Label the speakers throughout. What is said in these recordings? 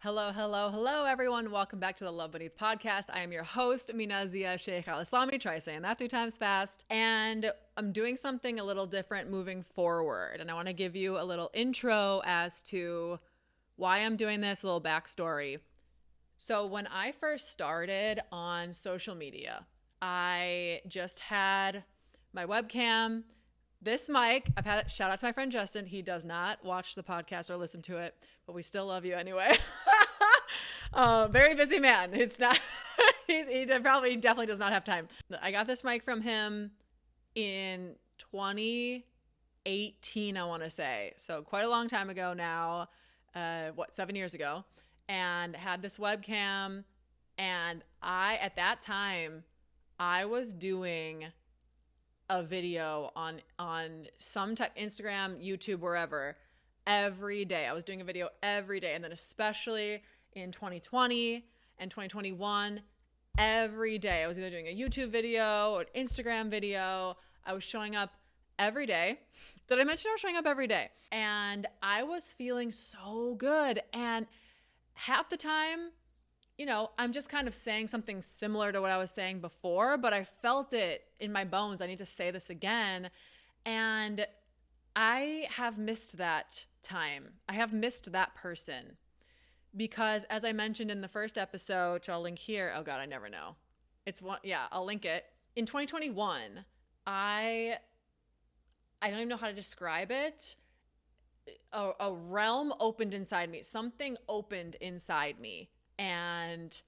Speaker 1: Hello, hello, hello, everyone. Welcome back to the Love Beneath podcast. I am your host, Minazia Sheikh Al Islami. Try saying that 3 times fast. And I'm doing something a little different moving forward. And I want to give you a little intro as to why I'm doing this, a little backstory. So, when I first started on social media, I just had my webcam, this mic. I've had it. Shout out to my friend Justin. He does not watch the podcast or listen to it, but we still love you anyway. Very busy man. It's not, he definitely does not have time. I got this mic from him in 2018, I want to say. So quite a long time ago now, 7 years ago, and had this webcam. And at that time, I was doing a video on some type, Instagram, YouTube, wherever, every day. I was doing a video every day. And then especially in 2020 and 2021, every day I was either doing a YouTube video or an Instagram video. I was showing up every day. Did I mention I was showing up every day? And I was feeling so good. And half the time, I'm just kind of saying something similar to what I was saying before, but I felt it in my bones. I need to say this again. And I have missed that time. I have missed that person because, as I mentioned in the first episode, which I'll link here. Oh God, I never know. I'll link it. In 2021, I don't even know how to describe it. A realm opened inside me. Something opened inside me. And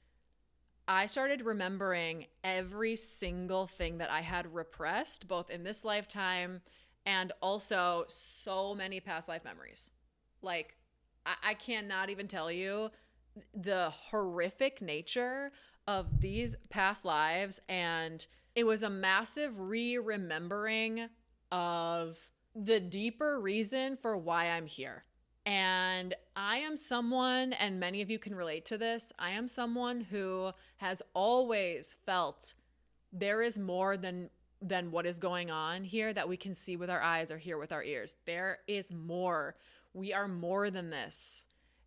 Speaker 1: I started remembering every single thing that I had repressed, both in this lifetime and also so many past life memories. Like, I cannot even tell you the horrific nature of these past lives. And it was a massive re-remembering of the deeper reason for why I'm here. And I am someone, and many of you can relate to this, I am someone who has always felt there is more than what is going on here that we can see with our eyes or hear with our ears. There is more. We are more than this.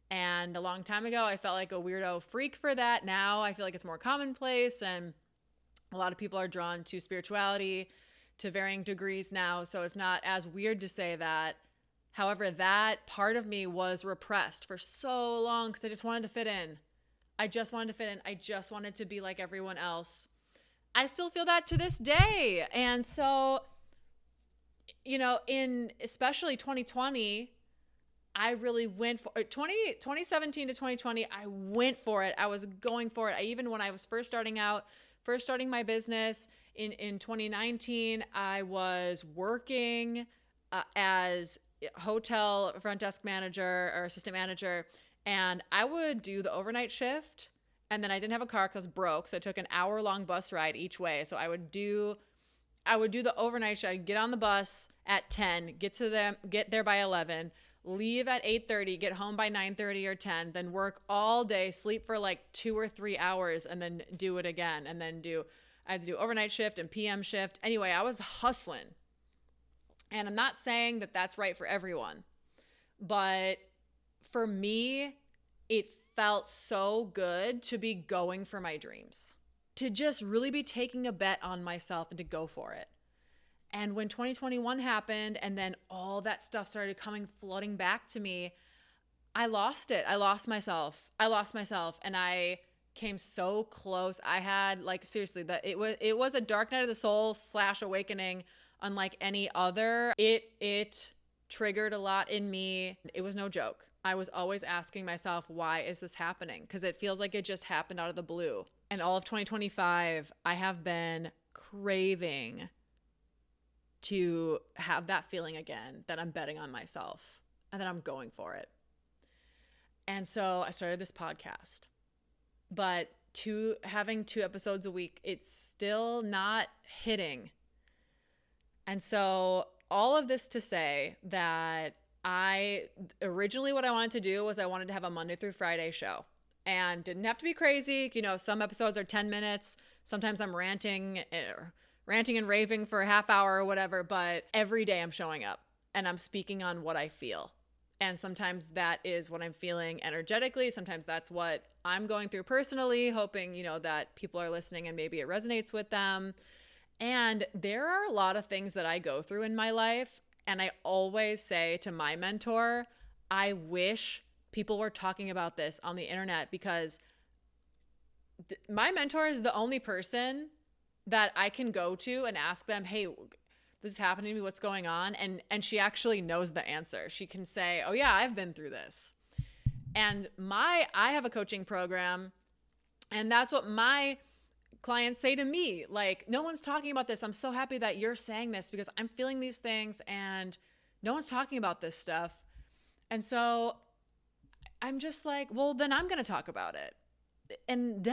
Speaker 1: And a long time ago, I felt like a weirdo freak for that. Now I feel like it's more commonplace, and a lot of people are drawn to spirituality to varying degrees now. So it's not as weird to say that. However, that part of me was repressed for so long because I just wanted to fit in. I just wanted to be like everyone else. I still feel that to this day. And so, in especially 2020, I really went for it. 2017 to 2020, I went for it. I was going for it. When I was first starting my business in 2019, I was working as hotel front desk manager or assistant manager, and I would do the overnight shift, and then I didn't have a car because I was broke, so I took an hour-long bus ride each way. So I would do the overnight shift. I'd get on the bus at 10, get there by 11, leave at 8:30, get home by 9:30 or 10, then work all day, sleep for like 2 or 3 hours, and then do it again. And then I had to do overnight shift and PM shift. Anyway, I was hustling. And I'm not saying that that's right for everyone, but for me, it felt so good to be going for my dreams, to just really be taking a bet on myself and to go for it. And when 2021 happened and then all that stuff started flooding back to me, I lost it. I lost myself and I came so close. I had seriously it was a dark night of the soul / awakening unlike any other. It triggered a lot in me. It was no joke. I was always asking myself, why is this happening? Because it feels like it just happened out of the blue. And all of 2025, I have been craving to have that feeling again, that I'm betting on myself and that I'm going for it. And so I started this podcast. But having 2 episodes a week, it's still not hitting. And so all of this to say that originally what I wanted to do was I wanted to have a Monday through Friday show, and didn't have to be crazy. Some episodes are 10 minutes. Sometimes I'm ranting and raving for a half hour or whatever, but every day I'm showing up and I'm speaking on what I feel. And sometimes that is what I'm feeling energetically. Sometimes that's what I'm going through personally, hoping, that people are listening and maybe it resonates with them. And there are a lot of things that I go through in my life. And I always say to my mentor, I wish people were talking about this on the internet, because my mentor is the only person that I can go to and ask them, hey, this is happening to me, what's going on? And she actually knows the answer. She can say, oh yeah, I've been through this. And I have a coaching program, and that's what my clients say to me. Like, no one's talking about this. I'm so happy that you're saying this, because I'm feeling these things and no one's talking about this stuff. And so I'm just like, well, then I'm going to talk about it. And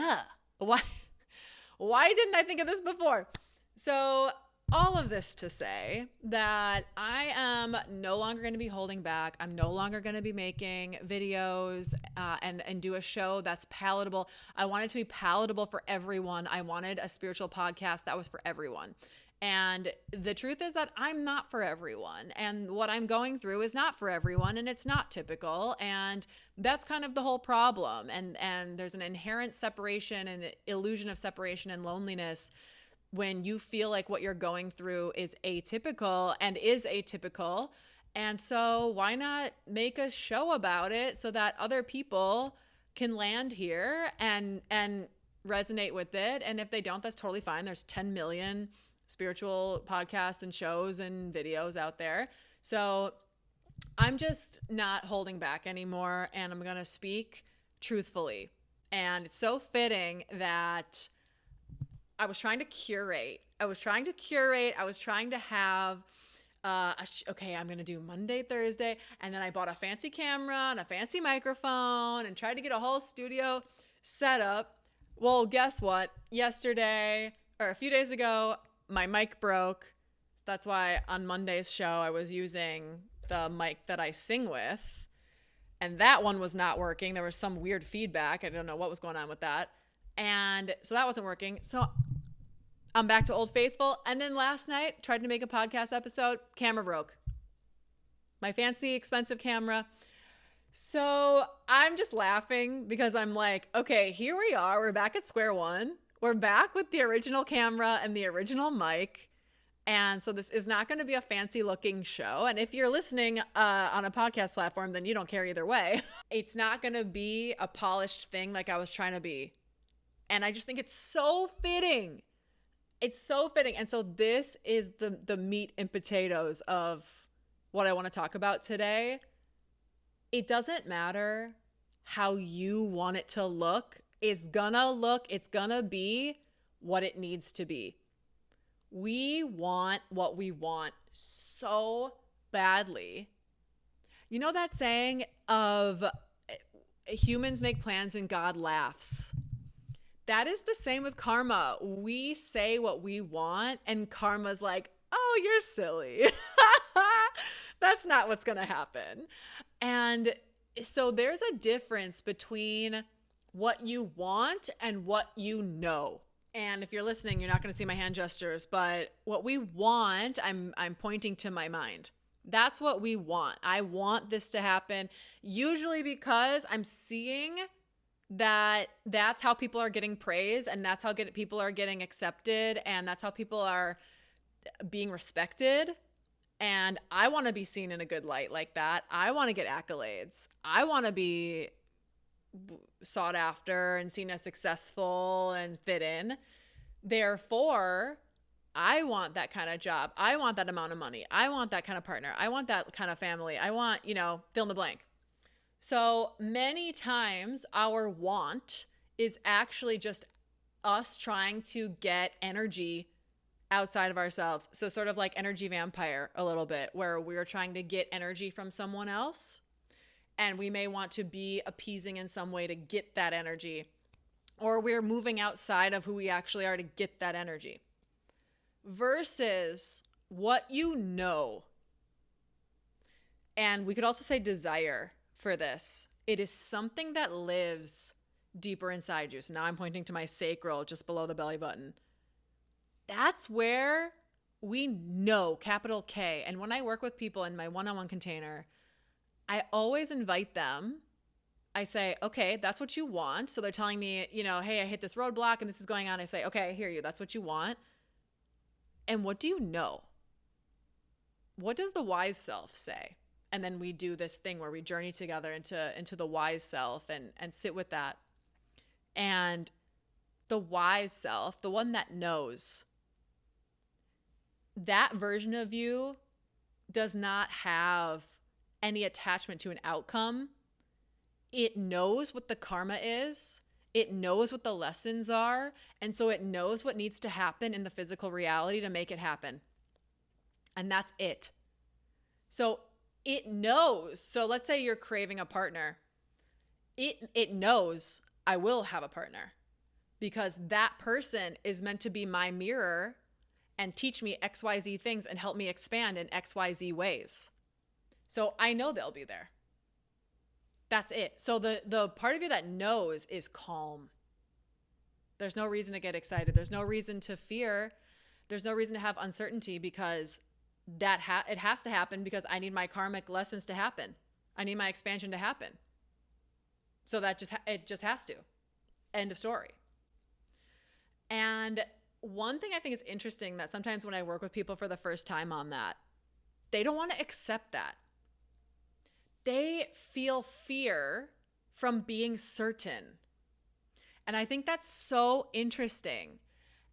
Speaker 1: why didn't I think of this before? So all of this to say that I am no longer going to be holding back. I'm no longer going to be making videos and do a show that's palatable. I want it to be palatable for everyone. I wanted a spiritual podcast that was for everyone. And the truth is that I'm not for everyone. And what I'm going through is not for everyone, and it's not typical. And that's kind of the whole problem. And there's an inherent separation and illusion of separation and loneliness when you feel like what you're going through is atypical and is atypical. And so why not make a show about it so that other people can land here and resonate with it? And if they don't, that's totally fine. There's 10 million spiritual podcasts and shows and videos out there. So I'm just not holding back anymore, and I'm going to speak truthfully. And it's so fitting that I was trying to curate. I was trying to have, okay, I'm going to do Monday, Thursday. And then I bought a fancy camera and a fancy microphone and tried to get a whole studio set up. Well, guess what? Yesterday, or a few days ago, my mic broke. That's why on Monday's show, I was using the mic that I sing with. And that one was not working. There was some weird feedback. I don't know what was going on with that. And so that wasn't working. So I'm back to Old Faithful. And then last night, tried to make a podcast episode. Camera broke. My fancy, expensive camera. So I'm just laughing because I'm like, okay, here we are. We're back at square one. We're back with the original camera and the original mic. And so this is not going to be a fancy looking show. And if you're listening on a podcast platform, then you don't care either way. It's not going to be a polished thing like I was trying to be. And I just think it's so fitting. It's so fitting. And so this is the meat and potatoes of what I want to talk about today. It doesn't matter how you want it to look. It's gonna be what it needs to be. We want what we want so badly. You know that saying of humans make plans and God laughs? That is the same with karma. We say what we want and karma's like, oh, you're silly. That's not what's going to happen. And so there's a difference between what you want and what you know. And if you're listening, you're not going to see my hand gestures, but what we want, I'm pointing to my mind. That's what we want. I want this to happen, usually because I'm seeing that's how people are getting praise, and that's how people are getting accepted, and that's how people are being respected. And I want to be seen in a good light like that. I want to get accolades. I want to be sought after and seen as successful and fit in. Therefore, I want that kind of job. I want that amount of money. I want that kind of partner. I want that kind of family. I want, fill in the blank. So many times our want is actually just us trying to get energy outside of ourselves. So sort of like energy vampire a little bit, where we're trying to get energy from someone else, and we may want to be appeasing in some way to get that energy, or we're moving outside of who we actually are to get that energy, versus what you know. And we could also say desire for this. It is something that lives deeper inside you. So now I'm pointing to my sacral just below the belly button. That's where we know, capital K. And when I work with people in my one-on-one container, I always invite them. I say, okay, that's what you want. So they're telling me, hey, I hit this roadblock and this is going on. I say, okay, I hear you. That's what you want. And what do you know? What does the wise self say? And then we do this thing where we journey together into the wise self and sit with that. And the wise self, the one that knows, that version of you does not have any attachment to an outcome. It knows what the karma is. It knows what the lessons are. And so it knows what needs to happen in the physical reality to make it happen. And that's it. So it knows. So let's say you're craving a partner. It knows I will have a partner because that person is meant to be my mirror and teach me XYZ things and help me expand in XYZ ways. So I know they'll be there. That's it. So the part of you that knows is calm. There's no reason to get excited. There's no reason to fear. There's no reason to have uncertainty because it has to happen because I need my karmic lessons to happen. I need my expansion to happen. So it just has to. End of story. And one thing I think is interesting that sometimes when I work with people for the first time on that, they don't want to accept that. They feel fear from being certain. And I think that's so interesting.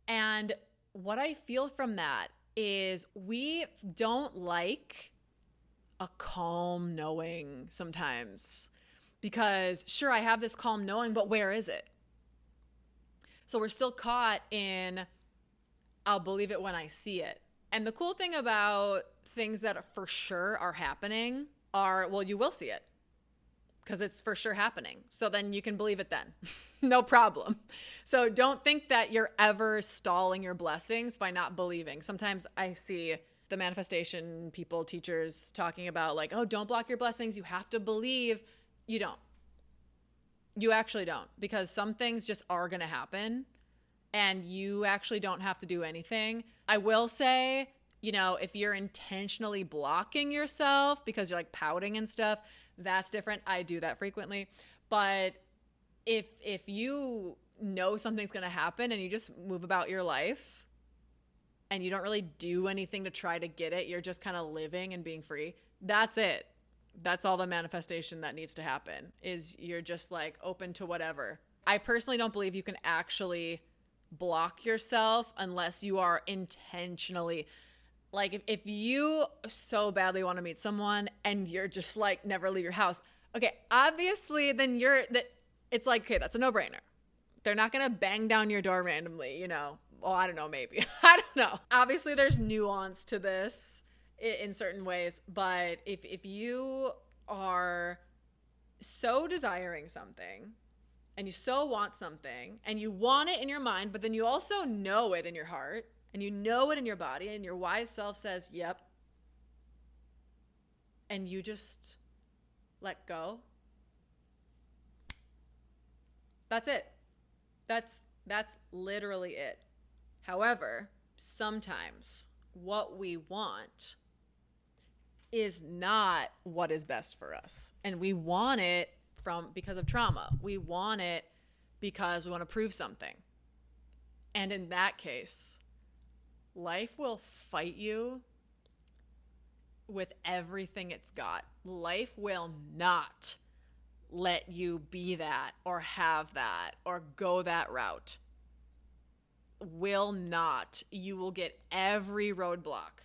Speaker 1: And what I feel from that is we don't like a calm knowing sometimes because sure, I have this calm knowing, but where is it? So we're still caught in, I'll believe it when I see it. And the cool thing about things that for sure are happening are, well, you will see it because it's for sure happening. So then you can believe it then. No problem. So don't think that you're ever stalling your blessings by not believing. Sometimes I see the manifestation people, teachers talking about like, oh, don't block your blessings. You have to believe. You don't. You actually don't, because some things just are going to happen and you actually don't have to do anything. I will say, if you're intentionally blocking yourself because you're like pouting and stuff, that's different. I do that frequently. But if you know something's going to happen and you just move about your life and you don't really do anything to try to get it, you're just kind of living and being free. That's it. That's all the manifestation that needs to happen is you're just like open to whatever. I personally don't believe you can actually block yourself unless you are intentionally like if you so badly want to meet someone and you're just like never leave your house. Okay, obviously then it's like, okay, that's a no-brainer. They're not going to bang down your door randomly, Well, I don't know, maybe. I don't know. Obviously there's nuance to this in certain ways, but if you are so desiring something and you so want something and you want it in your mind, but then you also know it in your heart and you know it in your body and your wise self says, yep, and you just let go, that's it. That's literally it. However, sometimes what we want is not what is best for us. And we want it because of trauma. We want it because we want to prove something. And in that case, life will fight you with everything it's got. Life will not let you be that or have that or go that route. Will not. You will get every roadblock.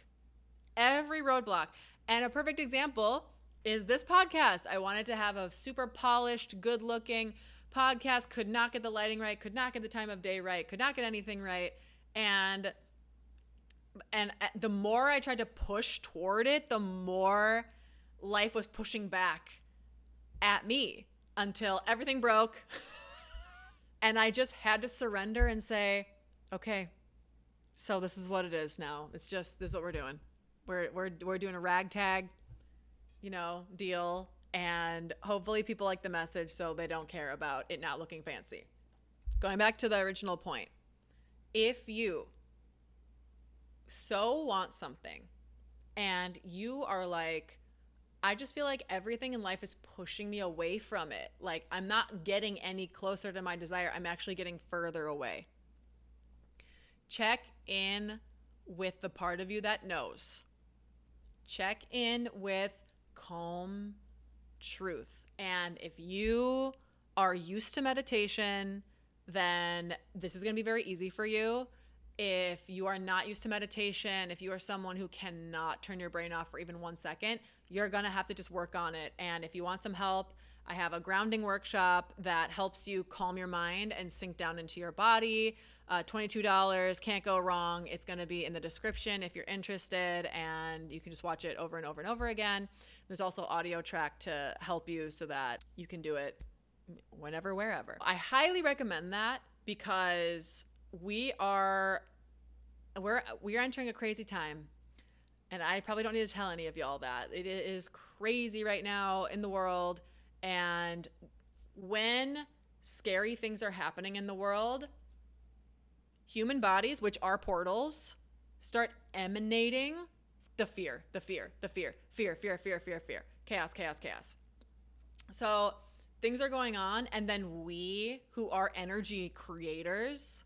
Speaker 1: Every roadblock. And a perfect example is this podcast. I wanted to have a super polished, good-looking podcast, could not get the lighting right, could not get the time of day right, could not get anything right. And the more I tried to push toward it, the more life was pushing back at me until everything broke. And I just had to surrender and say, okay, so this is what it is now. This is what we're doing. We're doing a ragtag, deal. And hopefully people like the message so they don't care about it not looking fancy. Going back to the original point, if you so want something and you are like, I just feel like everything in life is pushing me away from it. Like I'm not getting any closer to my desire. I'm actually getting further away. Check in with the part of you that knows. Check in with calm truth. And if you are used to meditation, then this is going to be very easy for you. If you are not used to meditation, if you are someone who cannot turn your brain off for even 1 second, you're going to have to just work on it. And if you want some help, I have a grounding workshop that helps you calm your mind and sink down into your body. $22, can't go wrong. It's going to be in the description if you're interested, and you can just watch it over and over and over again. There's also audio track to help you so that you can do it whenever, wherever. I highly recommend that because we're entering a crazy time, and I probably don't need to tell any of y'all that. It is crazy right now in the world, and when scary things are happening in the world, human bodies, which are portals, start emanating the fear, chaos. So things are going on, and then we, who are energy creators,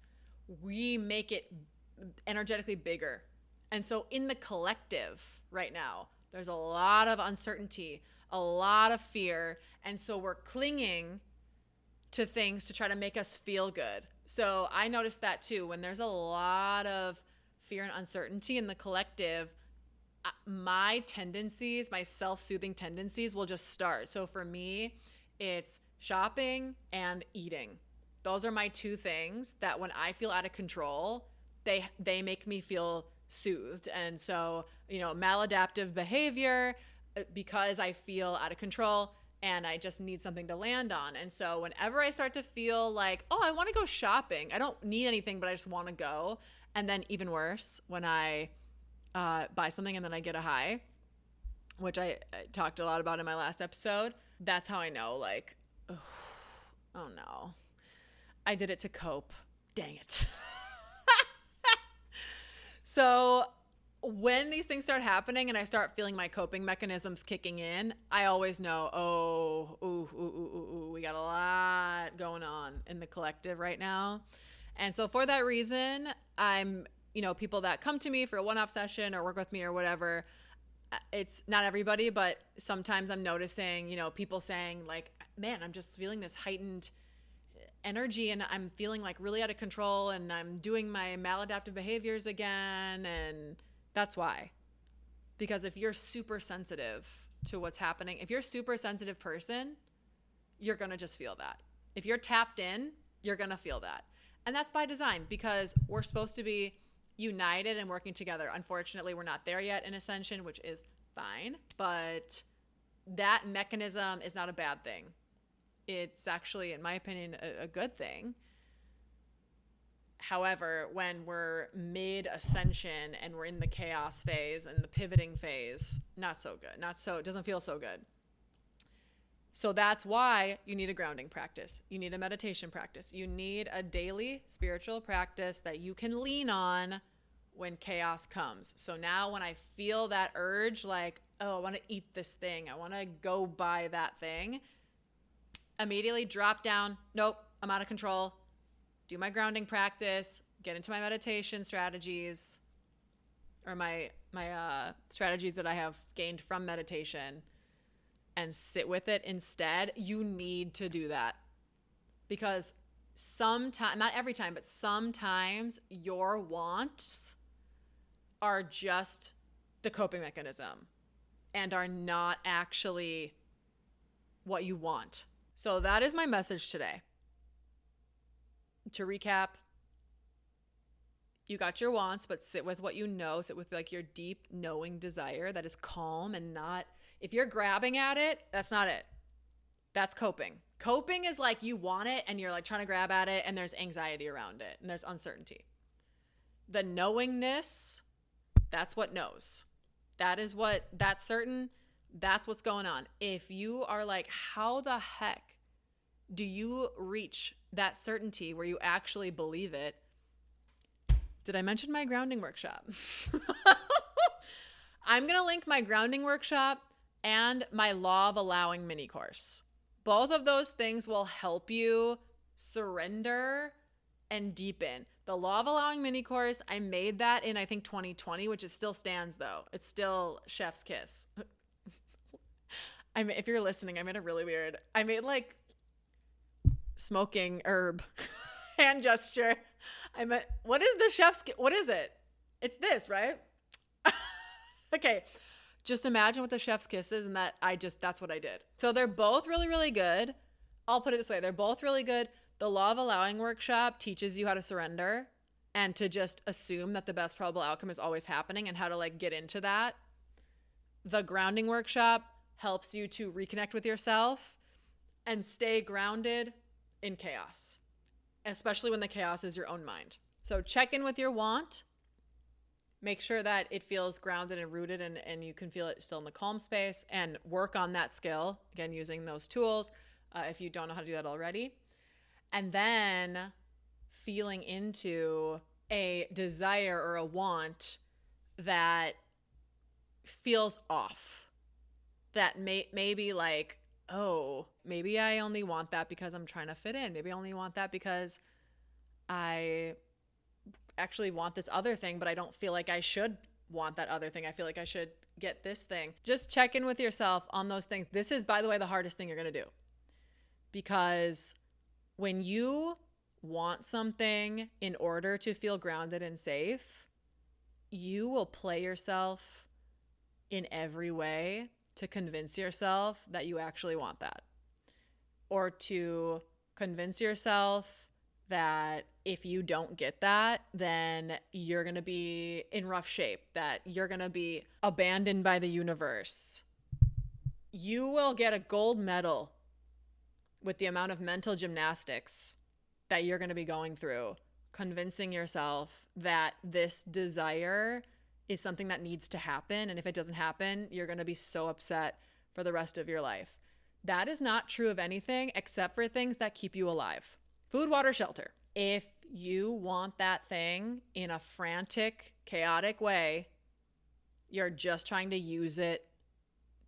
Speaker 1: we make it energetically bigger. And so in the collective right now, there's a lot of uncertainty, a lot of fear, and so we're clinging to things to try to make us feel good. So I noticed that too. When there's a lot of fear and uncertainty in the collective, my tendencies, my self-soothing tendencies will just start. So for me, it's shopping and eating. Those are my two things that when I feel out of control, they make me feel soothed. And so, maladaptive behavior, because I feel out of control and I just need something to land on. And so whenever I start to feel like, oh, I want to go shopping, I don't need anything, but I just want to go. And then even worse, when I buy something and then I get a high, which I talked a lot about in my last episode, that's how I know, like, oh no, I did it to cope. Dang it. So when these things start happening and I start feeling my coping mechanisms kicking in, I always know, we got a lot going on in the collective right now. And so for that reason, I'm, people that come to me for a one-off session or work with me or whatever, it's not everybody, but sometimes I'm noticing, people saying like, man, I'm just feeling this heightened energy and I'm feeling like really out of control and I'm doing my maladaptive behaviors again. And that's why. Because if you're super sensitive to what's happening, if you're a super sensitive person, you're going to just feel that. If you're tapped in, you're going to feel that. And that's by design because we're supposed to be united and working together. Unfortunately, we're not there yet in Ascension, which is fine, but that mechanism is not a bad thing. It's actually, in my opinion, a good thing. However, when we're mid-ascension and we're in the chaos phase and the pivoting phase, not so good. It doesn't feel so good. So that's why you need a grounding practice. You need a meditation practice. You need a daily spiritual practice that you can lean on when chaos comes. So now when I feel that urge, like, oh, I want to eat this thing, I want to go buy that thing, immediately drop down. Nope, I'm out of control. Do my grounding practice, get into my meditation strategies or my strategies that I have gained from meditation and sit with it instead. You need to do that because sometimes, not every time, but sometimes your wants are just the coping mechanism and are not actually what you want. So that is my message today. To recap, you got your wants, but sit with what you know. Sit with like your deep knowing desire that is calm and not, if you're grabbing at it, that's not it. That's coping. Coping is like you want it and you're like trying to grab at it and there's anxiety around it and there's uncertainty. The knowingness, that's what knows. That's certain. That's what's going on. If you are like, how the heck do you reach that certainty where you actually believe it? Did I mention my grounding workshop? I'm going to link my grounding workshop and my Law of Allowing mini course. Both of those things will help you surrender and deepen. The Law of Allowing mini course, I made that in, I think, 2020, which it still stands though. It's still chef's kiss. If you're listening, I made a really weird, I made like smoking herb hand gesture. What is the chef's, what is it? It's this, right? Okay. Just imagine what the chef's kiss is, and that's what I did. So they're both really, really good. I'll put it this way. They're both really good. The Law of Allowing workshop teaches you how to surrender and to just assume that the best probable outcome is always happening and how to like get into that. The grounding workshop helps you to reconnect with yourself and stay grounded in chaos, especially when the chaos is your own mind. So check in with your want. Make sure that it feels grounded and rooted and you can feel it still in the calm space, and work on that skill, again, using those tools if you don't know how to do that already. And then feeling into a desire or a want that feels off, that maybe like, oh, maybe I only want that because I'm trying to fit in. Maybe I only want that because I actually want this other thing, but I don't feel like I should want that other thing. I feel like I should get this thing. Just check in with yourself on those things. This is, by the way, the hardest thing you're going to do, because when you want something in order to feel grounded and safe, you will play yourself in every way to convince yourself that you actually want that, or to convince yourself that if you don't get that, then you're going to be in rough shape, that you're going to be abandoned by the universe. You will get a gold medal with the amount of mental gymnastics that you're going to be going through, convincing yourself that this desire is something that needs to happen. And if it doesn't happen, you're going to be so upset for the rest of your life. That is not true of anything except for things that keep you alive. Food, water, shelter. If you want that thing in a frantic, chaotic way, you're just trying to use it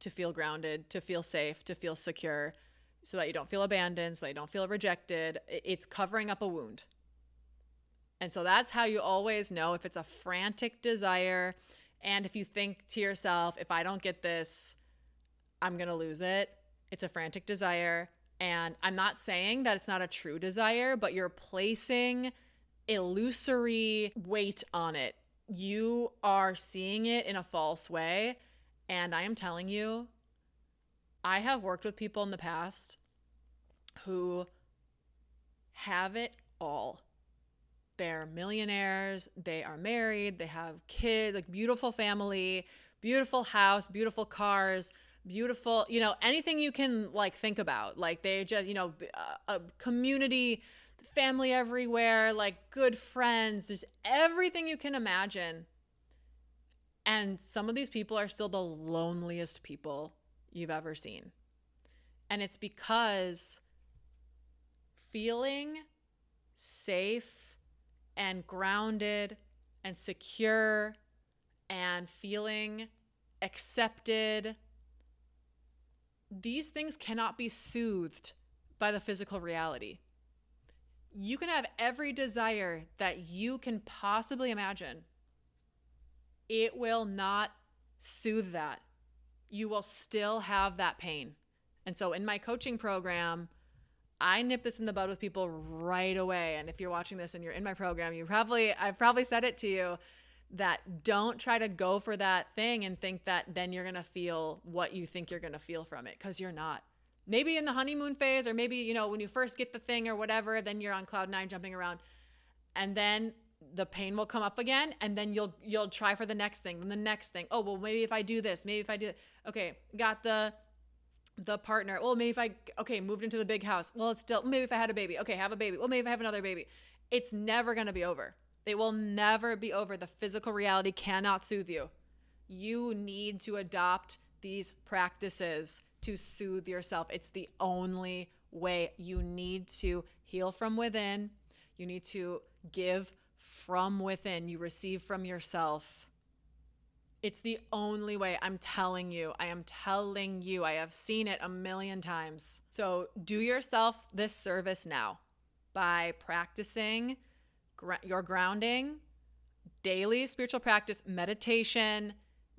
Speaker 1: to feel grounded, to feel safe, to feel secure, so that you don't feel abandoned, so that you don't feel rejected. It's covering up a wound. And so that's how you always know if it's a frantic desire. And if you think to yourself, if I don't get this, I'm going to lose it. It's a frantic desire. And I'm not saying that it's not a true desire, but you're placing illusory weight on it. You are seeing it in a false way. And I am telling you, I have worked with people in the past who have it all. They're millionaires, they are married, they have kids, like beautiful family, beautiful house, beautiful cars, beautiful, anything you can like think about. Like they just, a community, family everywhere, like good friends, just everything you can imagine. And some of these people are still the loneliest people you've ever seen. And it's because feeling safe and grounded and secure and feeling accepted, these things cannot be soothed by the physical reality. You can have every desire that you can possibly imagine. It will not soothe that. You will still have that pain. And so in my coaching program, I nip this in the bud with people right away. And if you're watching this and you're in my program, I've probably said it to you, that don't try to go for that thing and think that then you're going to feel what you think you're going to feel from it, because you're not. Maybe in the honeymoon phase, or maybe, when you first get the thing or whatever, then you're on cloud 9 jumping around, and then the pain will come up again, and then you'll try for the next thing, then the next thing. Oh, well, maybe if I do this, maybe if I do it. Okay, got the partner. Well, maybe if moved into the big house. Well, it's still, maybe if I had a baby. Okay, have a baby. Well, maybe if I have another baby. It's never going to be over. It will never be over. The physical reality cannot soothe you. You need to adopt these practices to soothe yourself. It's the only way. You need to heal from within. You need to give from within. You receive from yourself. It's the only way. I'm telling you. I am telling you. I have seen it a million times. So do yourself this service now by practicing your grounding, daily spiritual practice, meditation.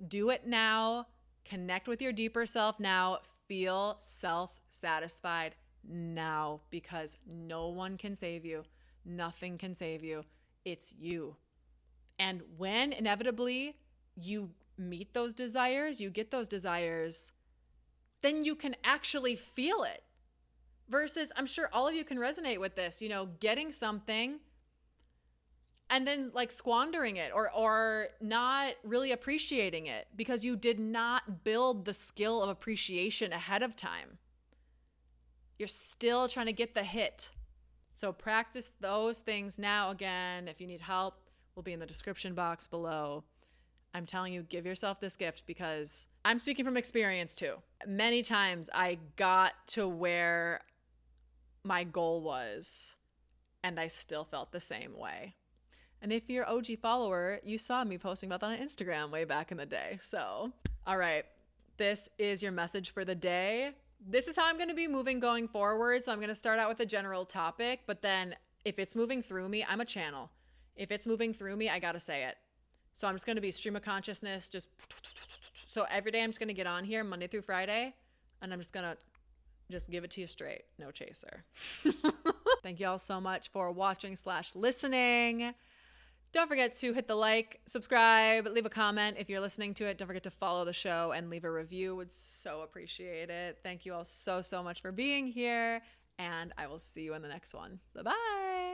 Speaker 1: Do it now. Connect with your deeper self now. Feel self-satisfied now, because no one can save you. Nothing can save you. It's you. And when inevitably you meet those desires, you get those desires, then you can actually feel it. Versus, I'm sure all of you can resonate with this, getting something and then like squandering it or not really appreciating it because you did not build the skill of appreciation ahead of time. You're still trying to get the hit. So practice those things now. Again, if you need help, we'll be in the description box below. I'm telling you, give yourself this gift, because I'm speaking from experience too. Many times I got to where my goal was and I still felt the same way. And if you're an OG follower, you saw me posting about that on Instagram way back in the day. So, all right, this is your message for the day. This is how I'm going to be moving going forward. So I'm going to start out with a general topic, but then if it's moving through me, I'm a channel. If it's moving through me, I got to say it. So I'm just going to be stream of consciousness. So every day I'm just going to get on here Monday through Friday, and I'm just going to give it to you straight. No chaser. Thank you all so much for watching/listening. Don't forget to hit the like, subscribe, leave a comment if you're listening to it. Don't forget to follow the show and leave a review. Would so appreciate it. Thank you all so much for being here, and I will see you in the next one. Bye-bye.